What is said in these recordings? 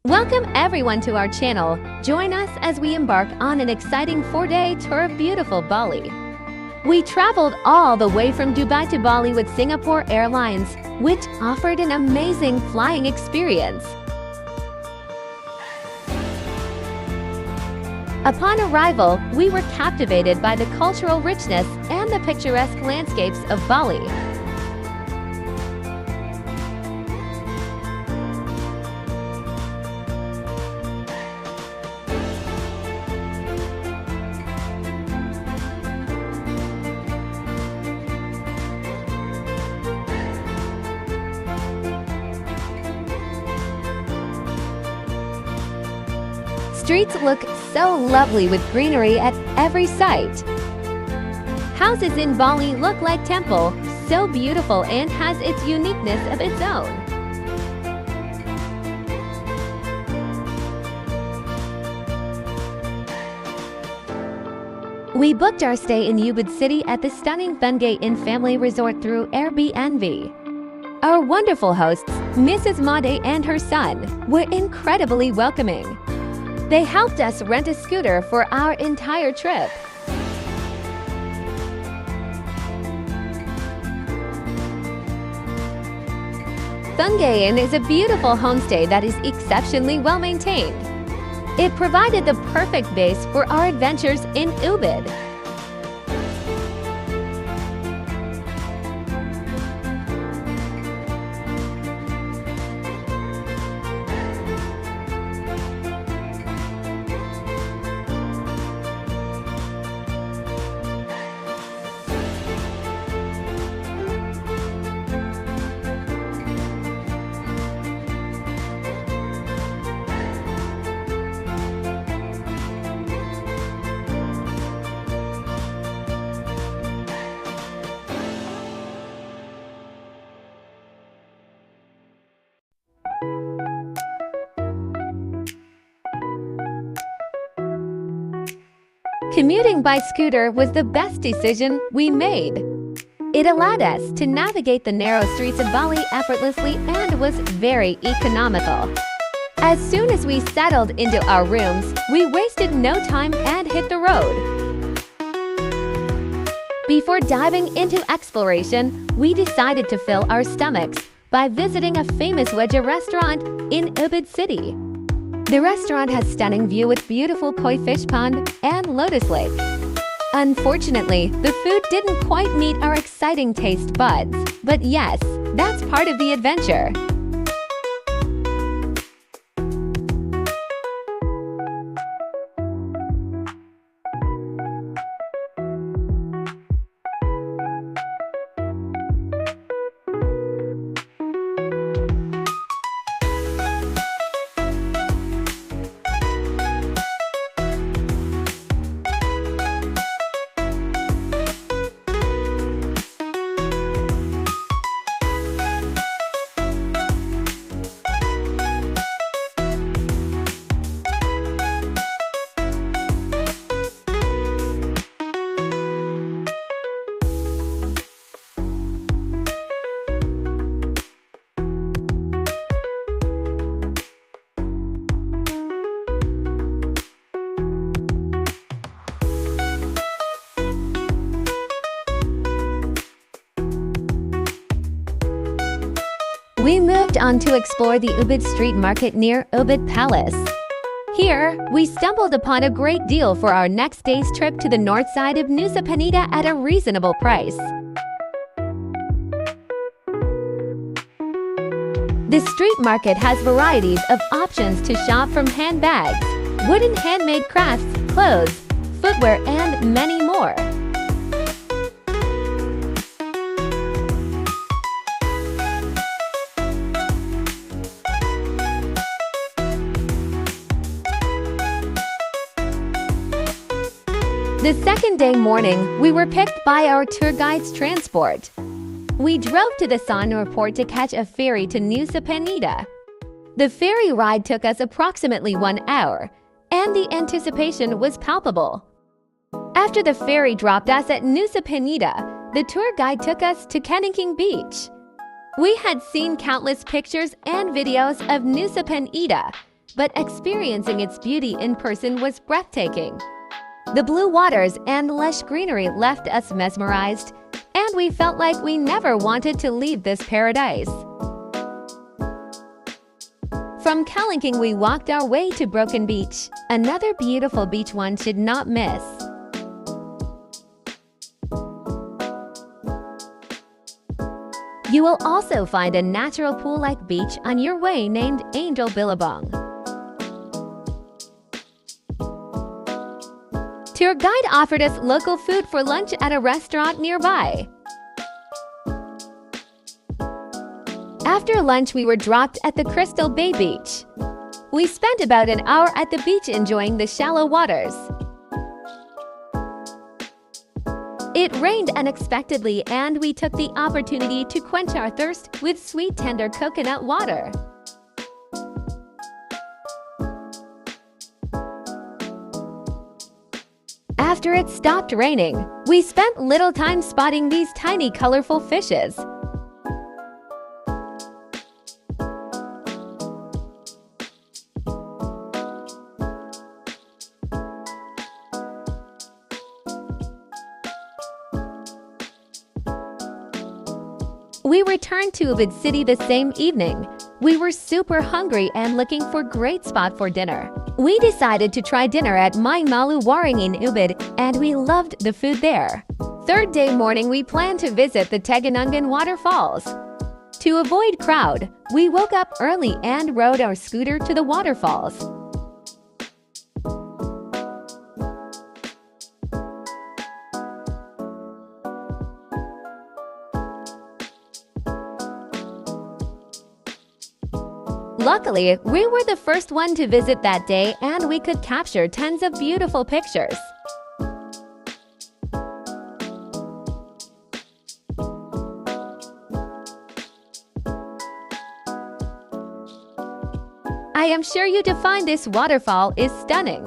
Welcome everyone to our channel. Join us as we embark on an exciting 4-day tour of beautiful Bali. We traveled all the way from Dubai to Bali with Singapore Airlines, which offered an amazing flying experience. Upon arrival, we were captivated by the cultural richness and the picturesque landscapes of Bali. Streets look so lovely with greenery at every site. Houses in Bali look like temple, so beautiful and has its uniqueness of its own. We booked our stay in Ubud City at the stunning Tungeh Inn family resort through Airbnb. Our wonderful hosts, Mrs. Made and her son, were incredibly welcoming. They helped us rent a scooter for our entire trip. Tungeh Inn is a beautiful homestay that is exceptionally well maintained. It provided the perfect base for our adventures in Ubud. Commuting by scooter was the best decision we made. It allowed us to navigate the narrow streets of Bali effortlessly and was very economical. As soon as we settled into our rooms, we wasted no time and hit the road. Before diving into exploration, we decided to fill our stomachs by visiting a famous Wedja restaurant in Ubud City. The restaurant has stunning view with beautiful koi fish pond and lotus lake. Unfortunately, the food didn't quite meet our exciting taste buds, but yes, that's part of the adventure. We moved on to explore the Ubud Street Market near Ubud Palace. Here, we stumbled upon a great deal for our next day's trip to the north side of Nusa Penida at a reasonable price. The street market has varieties of options to shop, from handbags, wooden handmade crafts, clothes, footwear, and many more. The second day morning, we were picked by our tour guide's transport. We drove to the Sanur port to catch a ferry to Nusa Penida. The ferry ride took us approximately 1 hour, and the anticipation was palpable. After the ferry dropped us at Nusa Penida, the tour guide took us to Kelingking Beach. We had seen countless pictures and videos of Nusa Penida, but experiencing its beauty in person was breathtaking. The blue waters and lush greenery left us mesmerized, and we felt like we never wanted to leave this paradise. From Kelingking, we walked our way to Broken Beach, another beautiful beach one should not miss. You will also find a natural pool-like beach on your way named Angel Bilabong. Tour guide offered us local food for lunch at a restaurant nearby. After lunch, we were dropped at the Crystal Bay Beach. We spent about an hour at the beach enjoying the shallow waters. It rained unexpectedly, and we took the opportunity to quench our thirst with sweet, tender coconut water. After it stopped raining, we spent little time spotting these tiny, colorful fishes. We returned to Ubud City the same evening. We were super hungry and looking for a great spot for dinner. We decided to try dinner at Malu Warung in Ubud, and we loved the food there. Third day morning, we planned to visit the Tegenungan Waterfalls. To avoid crowd, we woke up early and rode our scooter to the waterfalls. Luckily, we were the first one to visit that day, and we could capture tons of beautiful pictures. I am sure you define this waterfall is stunning.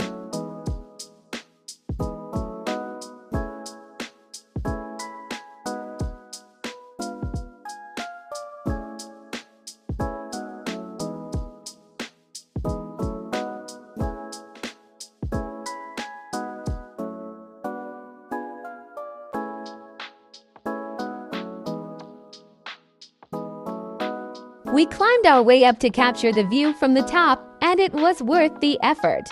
We climbed our way up to capture the view from the top, and it was worth the effort.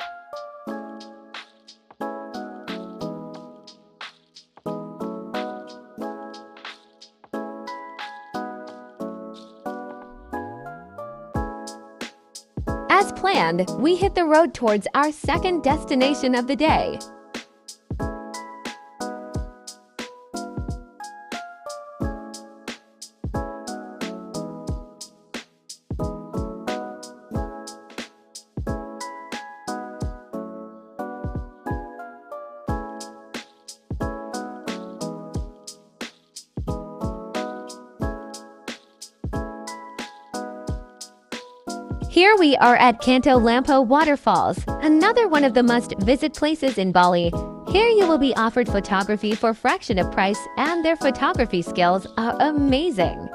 As planned, we hit the road towards our second destination of the day. Here we are at Kanto Lampo Waterfalls, another one of the must-visit places in Bali. Here you will be offered photography for a fraction of price, and their photography skills are amazing.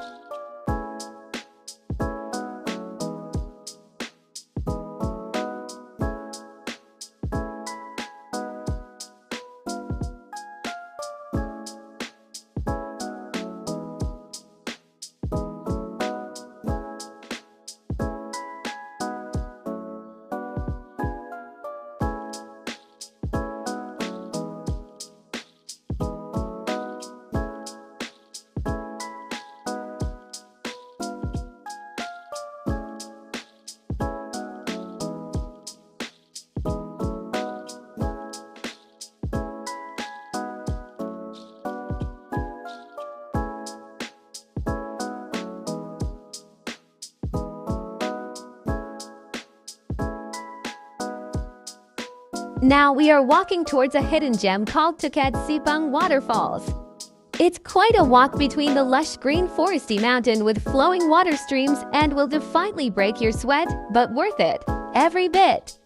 Now we are walking towards a hidden gem called Tukad Cepung Waterfalls. It's quite a walk between the lush green foresty mountain with flowing water streams and will definitely break your sweat, but worth it, every bit.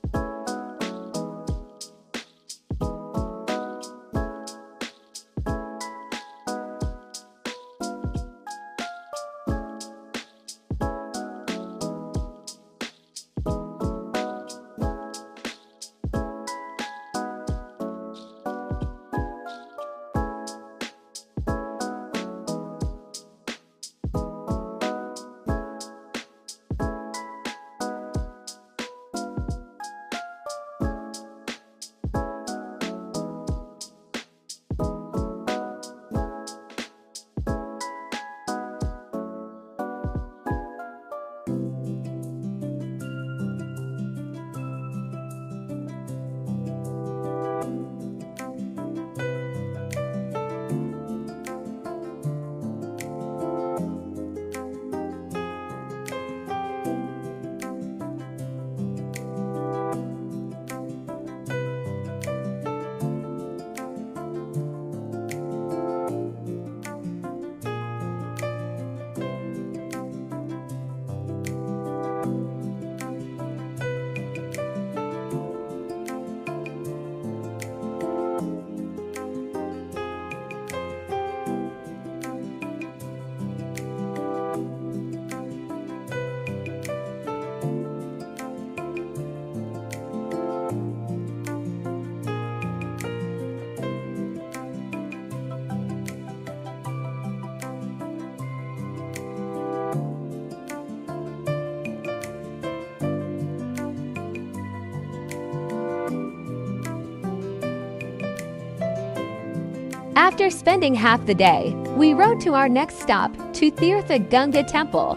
After spending half the day, we rode to our next stop, to Tirta Gangga Temple.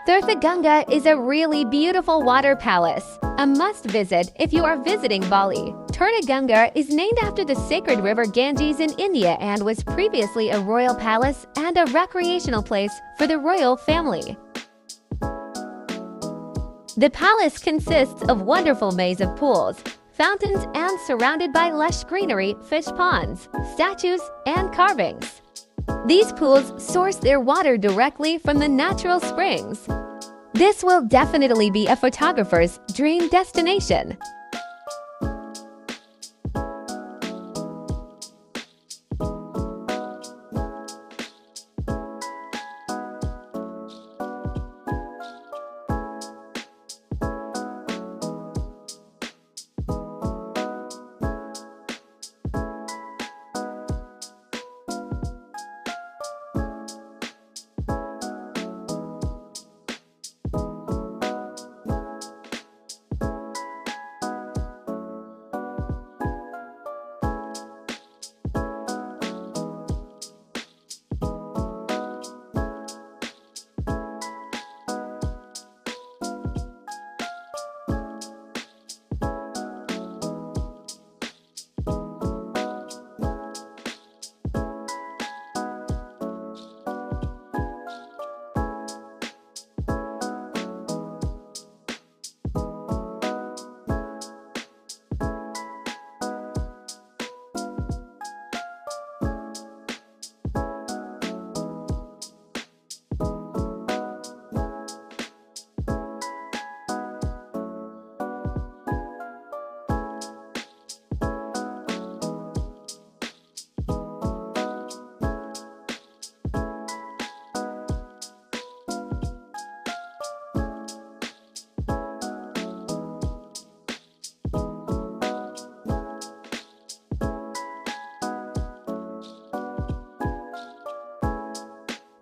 Tirta Gangga is a really beautiful water palace, a must-visit if you are visiting Bali. Tirta Gangga is named after the sacred river Ganges in India and was previously a royal palace and a recreational place for the royal family. The palace consists of wonderful maze of pools, fountains, and surrounded by lush greenery, fish ponds, statues, and carvings. These pools source their water directly from the natural springs. This will definitely be a photographer's dream destination.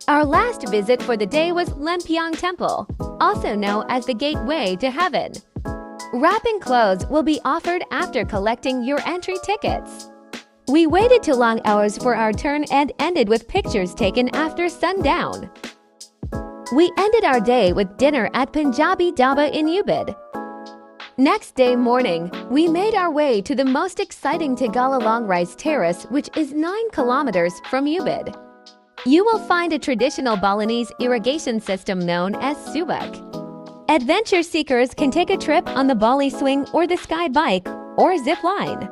Our last visit for the day was Lempuyang Temple, also known as the Gateway to Heaven. Wrapping clothes will be offered after collecting your entry tickets. We waited till long hours for our turn and ended with pictures taken after sundown. We ended our day with dinner at Punjabhi daba in Ubud. Next day morning, we made our way to the most exciting Tegalalang rice terrace, which is 9 kilometers from Ubud. You will find a traditional Balinese irrigation system known as subak. Adventure seekers can take a trip on the Bali swing or the sky bike or zip line.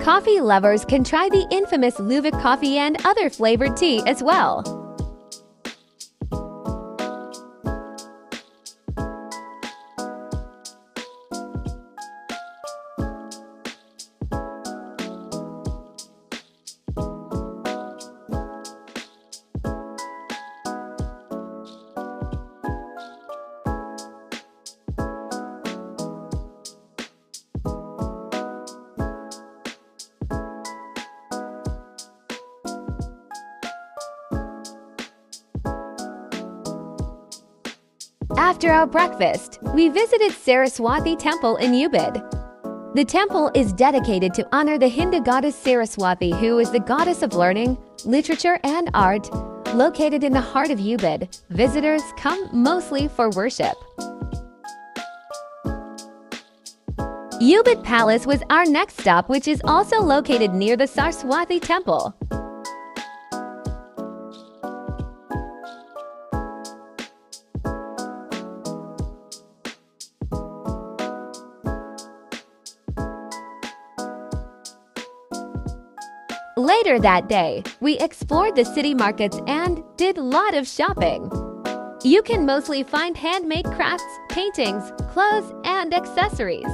Coffee lovers can try the infamous Luwak coffee and other flavored tea as well. After our breakfast, we visited Saraswati Temple in Ubud. The temple is dedicated to honor the Hindu goddess Saraswati, who is the goddess of learning, literature, and art. Located in the heart of Ubud, visitors come mostly for worship. Ubud Palace was our next stop, which is also located near the Saraswati Temple. Later that day, we explored the city markets and did a lot of shopping. You can mostly find handmade crafts, paintings, clothes, and accessories.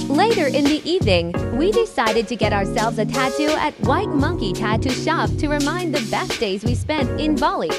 Later in the evening, we decided to get ourselves a tattoo at White Monkey Tattoo Shop to remind the best days we spent in Bali.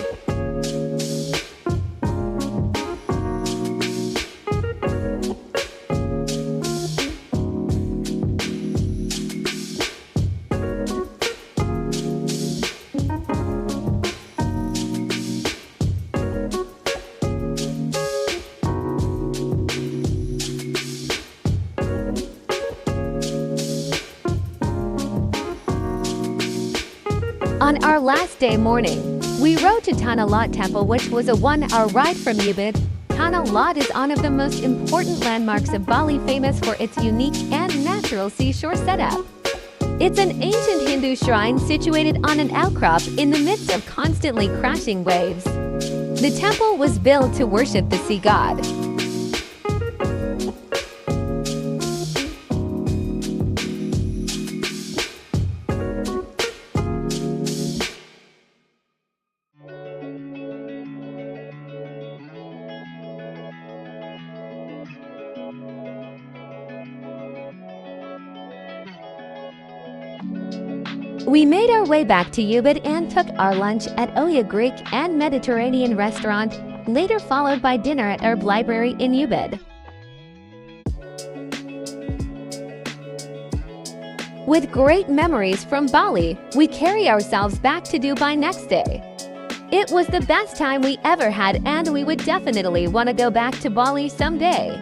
On our last day morning, we rode to Tanah Log Temple, which was a 1-hour ride from Ubud. Tanah Log is one of the most important landmarks of Bali, famous for its unique and natural seashore setup. It's an ancient Hindu shrine situated on an outcrop in the midst of constantly crashing waves. The temple was built to worship the sea god. We made our way back to Ubud and took our lunch at Oya Greek and Mediterranean restaurant, later followed by dinner at Herb Library in Ubud. With great memories from Bali, we carry ourselves back to Dubai next day. It was the best time we ever had, and we would definitely want to go back to Bali someday.